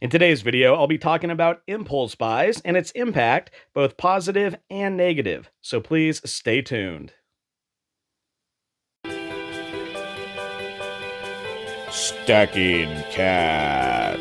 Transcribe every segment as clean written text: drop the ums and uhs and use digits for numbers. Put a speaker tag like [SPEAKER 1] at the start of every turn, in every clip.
[SPEAKER 1] In today's video, I'll be talking about impulse buys and its impact, both positive and negative. So please stay tuned.
[SPEAKER 2] Stacking Cat.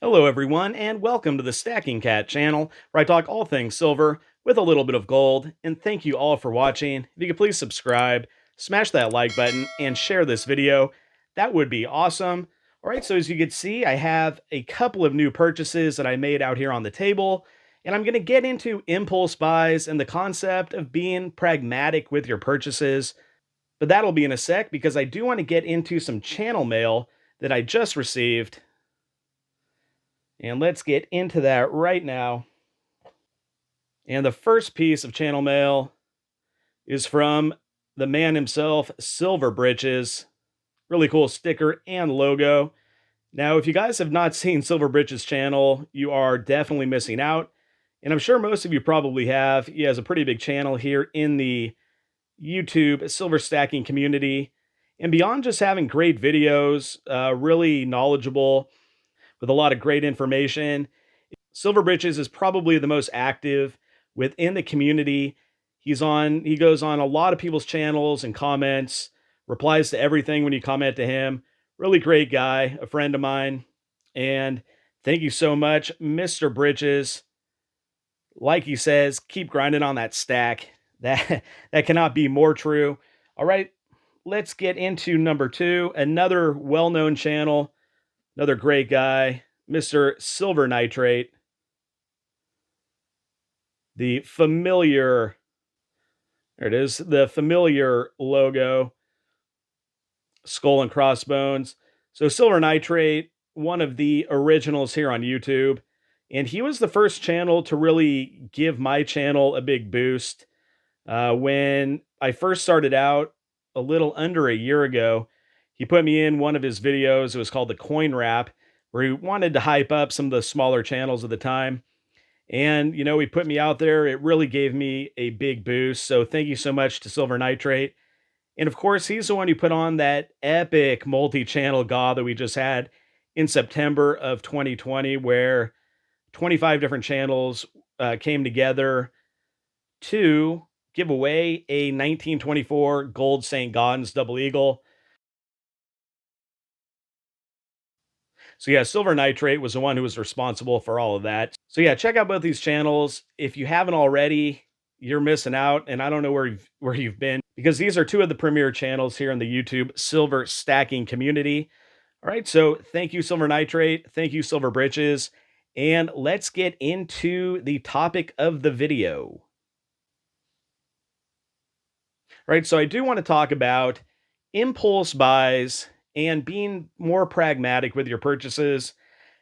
[SPEAKER 1] Hello, everyone, and welcome to the Stacking Kat channel, where I talk all things silver with a little bit of gold. And thank you all for watching. If you could please subscribe, smash that like button, and share this video, that would be awesome. All right, so as you can see, I have a couple of new purchases that I made out here on the table, and I'm going to get into impulse buys and the concept of being pragmatic with your purchases. But that'll be in a sec because I do want to get into some channel mail that I just received. And let's get into that right now. And the first piece of channel mail is from the man himself, Silver Britches. Really cool sticker and logo. Now, if you guys have not seen Silver Britches' channel, you are definitely missing out. And I'm sure most of you probably have. He has a pretty big channel here in the YouTube silver stacking community. And beyond just having great videos, really knowledgeable, with a lot of great information, Silver Britches is probably the most active within the community. He goes on a lot of people's channels and comments, replies to everything when you comment to him. Really great guy, a friend of mine. And thank you so much, Mr. Britches. Like he says, keep grinding on that stack. That cannot be more true. All right, let's get into number two, another well-known channel, another great guy, Mr. Silver Nitrate. The familiar, there it is, the familiar logo, skull and crossbones. So Silver Nitrate, one of the originals here on YouTube, and he was the first channel to really give my channel a big boost. When I first started out a little under a year ago, he put me in one of his videos. It was called the Coin Wrap, where he wanted to hype up some of the smaller channels at the time. And, you know, he put me out there. It really gave me a big boost. So thank you so much to Silver Nitrate. And of course, he's the one who put on that epic multi-channel GAW that we just had in September of 2020, where 25 different channels came together to give away a 1924 gold St. Gaudens double eagle. So yeah, Silver Nitrate was the one who was responsible for all of that. So yeah, check out both these channels. If you haven't already, you're missing out, and I don't know where you've been, because these are two of the premier channels here in the YouTube silver stacking community. All right, so thank you, Silver Nitrate. Thank you, Silver Britches. And let's get into the topic of the video. All right, so I do want to talk about impulse buys and being more pragmatic with your purchases.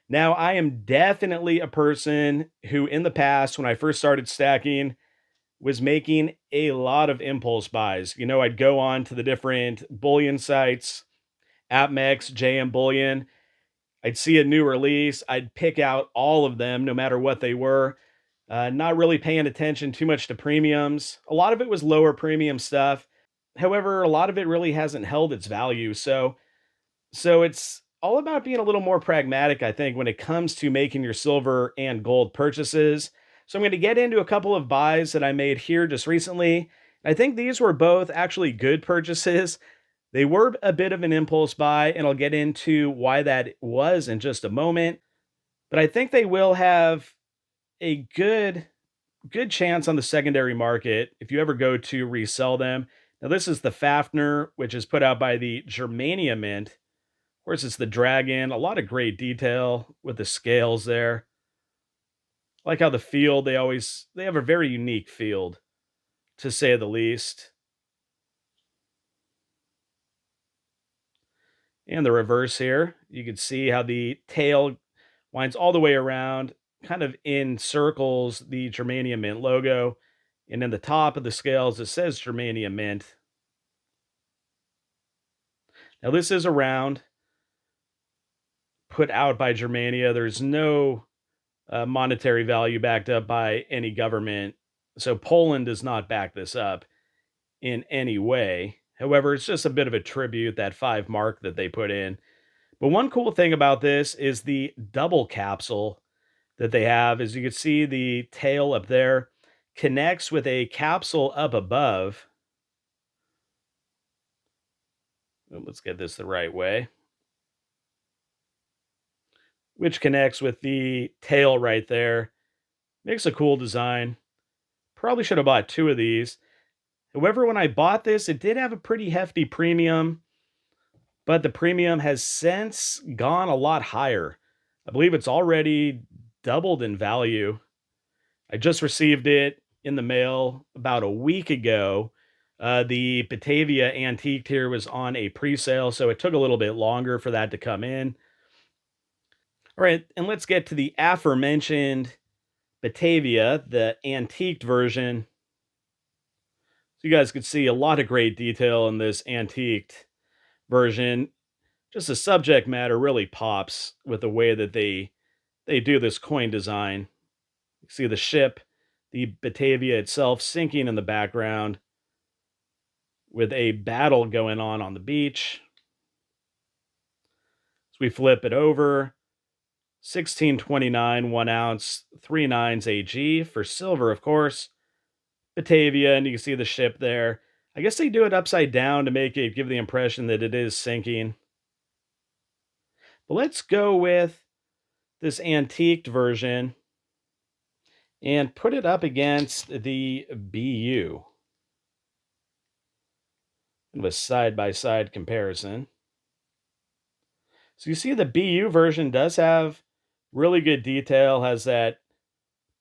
[SPEAKER 1] Now, I am definitely a person who, in the past, when I first started stacking, was making a lot of impulse buys. You know, I'd go on to the different bullion sites, AppMex, JM Bullion. I'd see a new release. I'd pick out all of them, no matter what they were. Not really paying attention too much to premiums. A lot of it was lower premium stuff. However, a lot of it really hasn't held its value. So it's all about being a little more pragmatic, I think, when it comes to making your silver and gold purchases. So I'm going to get into a couple of buys that I made here just recently. I think these were both actually good purchases. They were a bit of an impulse buy, and I'll get into why that was in just a moment. But I think they will have a good chance on the secondary market if you ever go to resell them. Now, this is the Fafner, which is put out by the Germania Mint. Of course, it's the dragon. A lot of great detail with the scales there. I like how the field, they have a very unique field, to say the least. And the reverse here, you can see how the tail winds all the way around, kind of encircles the Germania Mint logo. And in the top of the scales, it says Germania Mint. Now, this is a round put out by Germania. There's no monetary value backed up by any government. So Poland does not back this up in any way. However, it's just a bit of a tribute, that 5 mark that they put in. But one cool thing about this is the double capsule that they have. As you can see, the tail up there connects with a capsule up above. Let's get this the right way, which connects with the tail right there. Makes a cool design. Probably should have bought 2 of these. However, when I bought this, it did have a pretty hefty premium, but the premium has since gone a lot higher. I believe it's already doubled in value. I just received it in the mail about a week ago. The Batavia Antique tier was on a pre-sale, so it took a little bit longer for that to come in. All right, and let's get to the aforementioned Batavia, the antiqued version. So you guys could see a lot of great detail in this antiqued version. Just the subject matter really pops with the way that they do this coin design. You see the ship, the Batavia itself sinking in the background with a battle going on the beach. So we flip it over. 1629, 1 ounce, 3 nines AG for silver, of course. Batavia, and you can see the ship there. I guess they do it upside down to make it give the impression that it is sinking. But let's go with this antiqued version and put it up against the BU. Kind of a side-by-side comparison. So you see the BU version does have really good detail, has that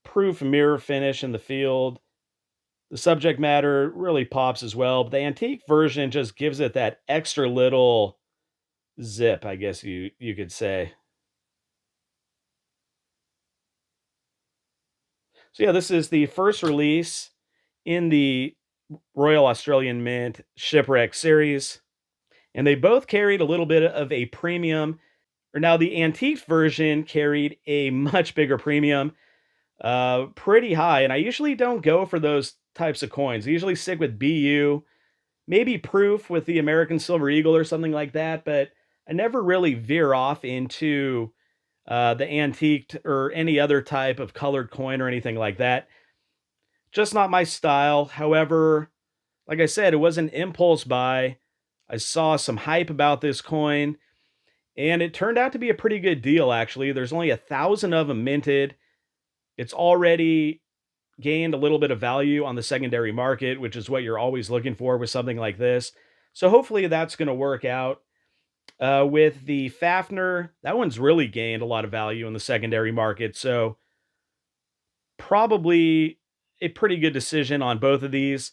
[SPEAKER 1] proof mirror finish in the field. The subject matter really pops as well, but the antique version just gives it that extra little zip, I guess you could say. So yeah, this is the first release in the Royal Australian Mint Shipwreck series, and they both carried a little bit of a premium. Or now the antique version carried a much bigger premium, pretty high. And I usually don't go for those types of coins. I usually stick with BU, maybe proof with the American Silver Eagle or something like that. But I never really veer off into the antiqued or any other type of colored coin or anything like that. Just not my style. However, like I said, it was an impulse buy. I saw some hype about this coin, and it turned out to be a pretty good deal, actually. There's only 1,000 of them minted. It's already gained a little bit of value on the secondary market, which is what you're always looking for with something like this. So hopefully that's going to work out. With the Fafner, that one's really gained a lot of value in the secondary market. So probably a pretty good decision on both of these.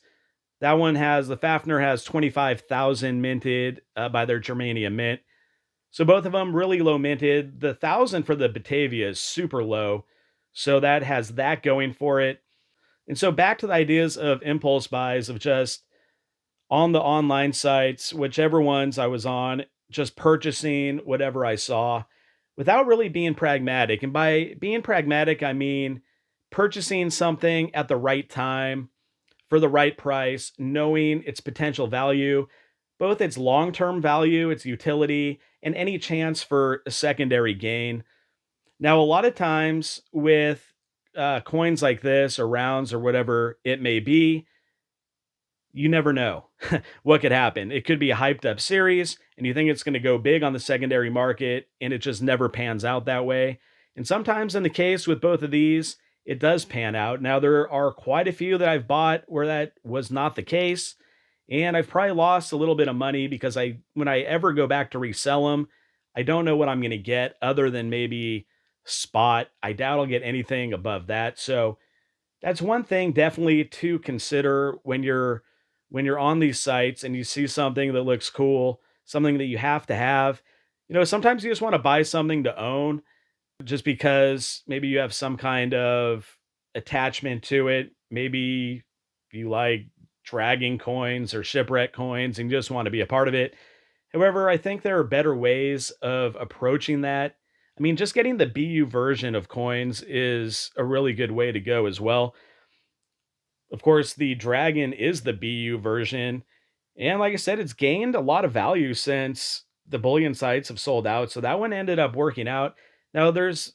[SPEAKER 1] That one has, the Fafner has 25,000 minted by their Germania mint. So both of them really low minted. The 1,000 for the Batavia is super low. So that has that going for it. And so back to the ideas of impulse buys, of just on the online sites, whichever ones I was on, just purchasing whatever I saw without really being pragmatic. And by being pragmatic, I mean purchasing something at the right time for the right price, knowing its potential value, both its long term value, its utility, and any chance for a secondary gain. Now, a lot of times with coins like this or rounds or whatever it may be, you never know what could happen. It could be a hyped up series and you think it's going to go big on the secondary market and it just never pans out that way. And sometimes in the case with both of these, it does pan out. Now, there are quite a few that I've bought where that was not the case. And I've probably lost a little bit of money because when I ever go back to resell them, I don't know what I'm going to get other than maybe spot. I doubt I'll get anything above that. So that's one thing definitely to consider when you're on these sites and you see something that looks cool, something that you have to have. Sometimes you just want to buy something to own just because maybe you have some kind of attachment to it. Maybe you like dragging coins or shipwreck coins and you just want to be a part of it. However, I think there are better ways of approaching that. I mean, just getting the BU version of coins is a really good way to go as well. Of course, the Dragon is the BU version, And like I said, it's gained a lot of value since the bullion sites have sold out. So that one ended up working out. Now, there's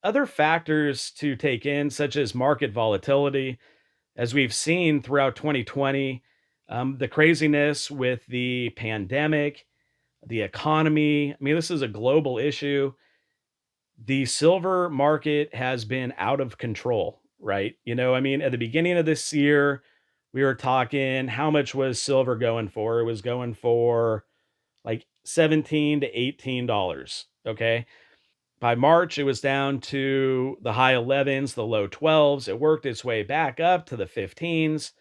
[SPEAKER 1] other factors to take in, such as market volatility, as we've seen throughout 2020, the craziness with the pandemic, the economy. I mean, this is a global issue. The silver market has been out of control, right? I mean, at the beginning of this year, we were talking how much was silver going for? It was going for like 17 to $18. Okay. By March, it was down to the high 11s, the low 12s. It worked its way back up to the 15s,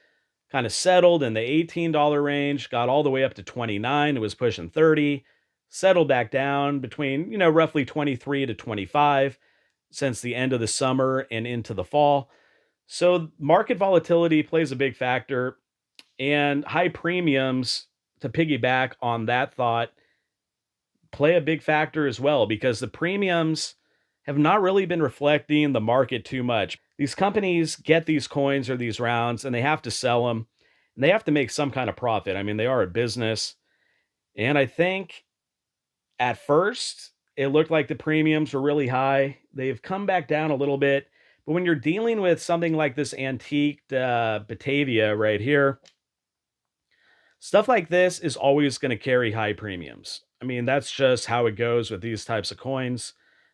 [SPEAKER 1] kind of settled in the $18 range, got all the way up to 29. It was pushing 30, settled back down between, roughly 23 to 25 since the end of the summer and into the fall. So market volatility plays a big factor, and high premiums, to piggyback on that thought, play a big factor as well because the premiums have not really been reflecting the market too much. These companies get these coins or these rounds and they have to sell them and they have to make some kind of profit. I mean, they are a business. And I think at first it looked like the premiums were really high. They've come back down a little bit. But when you're dealing with something like this antiqued Batavia right here, stuff like this is always going to carry high premiums. I mean, that's just how it goes with these types of coins.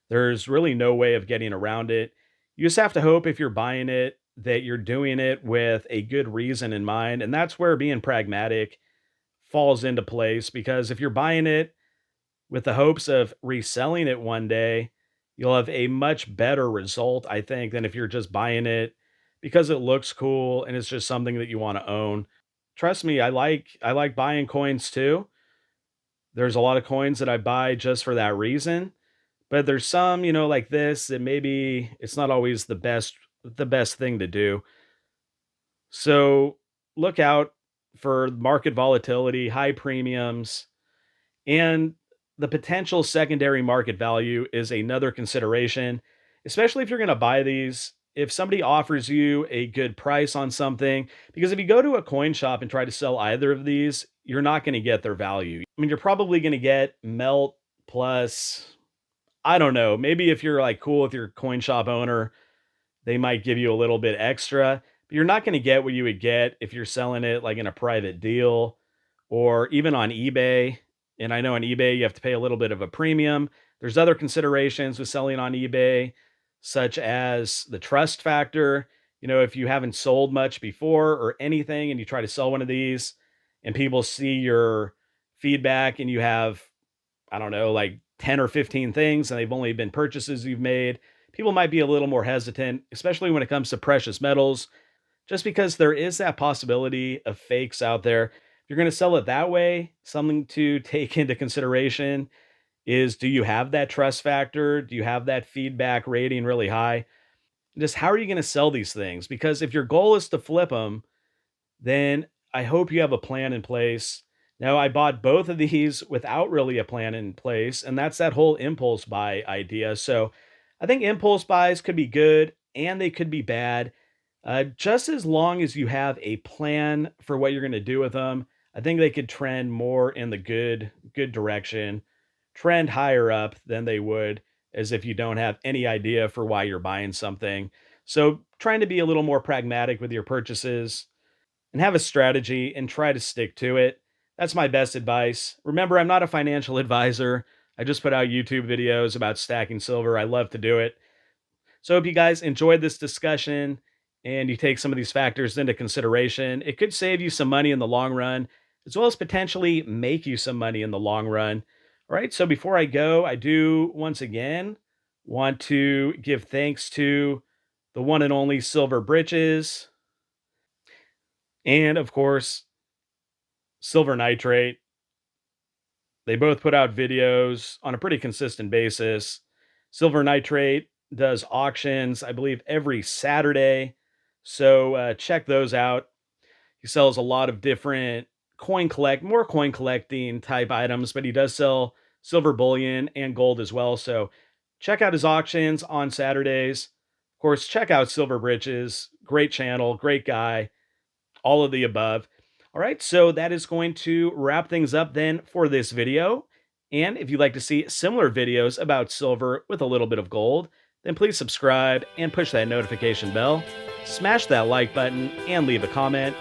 [SPEAKER 1] There's really no way of getting around it. You just have to hope if you're buying it that you're doing it with a good reason in mind. And that's where being pragmatic falls into place because if you're buying it with the hopes of reselling it one day, you'll have a much better result, I think, than if you're just buying it because it looks cool and it's just something that you want to own. Trust me, I like buying coins too. There's a lot of coins that I buy just for that reason, but there's some, like this that maybe it's not always the best thing to do. So look out for market volatility, high premiums, and the potential secondary market value is another consideration, especially if you're going to buy these. If somebody offers you a good price on something, because if you go to a coin shop and try to sell either of these, you're not going to get their value. I mean, you're probably going to get melt plus, I don't know, maybe if you're like cool with your coin shop owner, they might give you a little bit extra, but you're not going to get what you would get if you're selling it like in a private deal or even on eBay. And I know on eBay, you have to pay a little bit of a premium. There's other considerations with selling on eBay, such as the trust factor. If you haven't sold much before or anything and you try to sell one of these and people see your feedback and you have, I don't know, like 10 or 15 things and they've only been purchases you've made, people might be a little more hesitant, especially when it comes to precious metals, just because there is that possibility of fakes out there. If you're going to sell it that way, something to take into consideration is, do you have that trust factor? Do you have that feedback rating really high? Just how are you going to sell these things? Because if your goal is to flip them, then I hope you have a plan in place. Now, I bought both of these without really a plan in place, and that's that whole impulse buy idea. So I think impulse buys could be good and they could be bad. Just as long as you have a plan for what you're going to do with them, I think they could trend more in the good direction, trend higher up than they would as if you don't have any idea for why you're buying something. So trying to be a little more pragmatic with your purchases and have a strategy and try to stick to it. That's my best advice. Remember, I'm not a financial advisor. I just put out YouTube videos about stacking silver. I love to do it. So I hope you guys enjoyed this discussion and you take some of these factors into consideration. It could save you some money in the long run, as well as potentially make you some money in the long run. All right. So before I go, I do once again want to give thanks to the one and only Silver Britches and, of course, Silver Nitrate. They both put out videos on a pretty consistent basis. Silver Nitrate does auctions, I believe, every Saturday. So check those out. He sells a lot of different more coin collecting type items, but he does sell silver bullion and gold as well. So check out his auctions on Saturdays. Of course, check out Silver Britches. Great channel, great guy, all of the above. All right, so that is going to wrap things up then for this video. And if you'd like to see similar videos about silver with a little bit of gold, then please subscribe and push that notification bell. Smash that like button and leave a comment.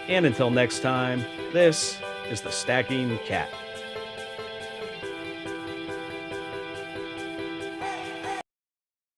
[SPEAKER 1] And until next time, this is the Stacking Cat.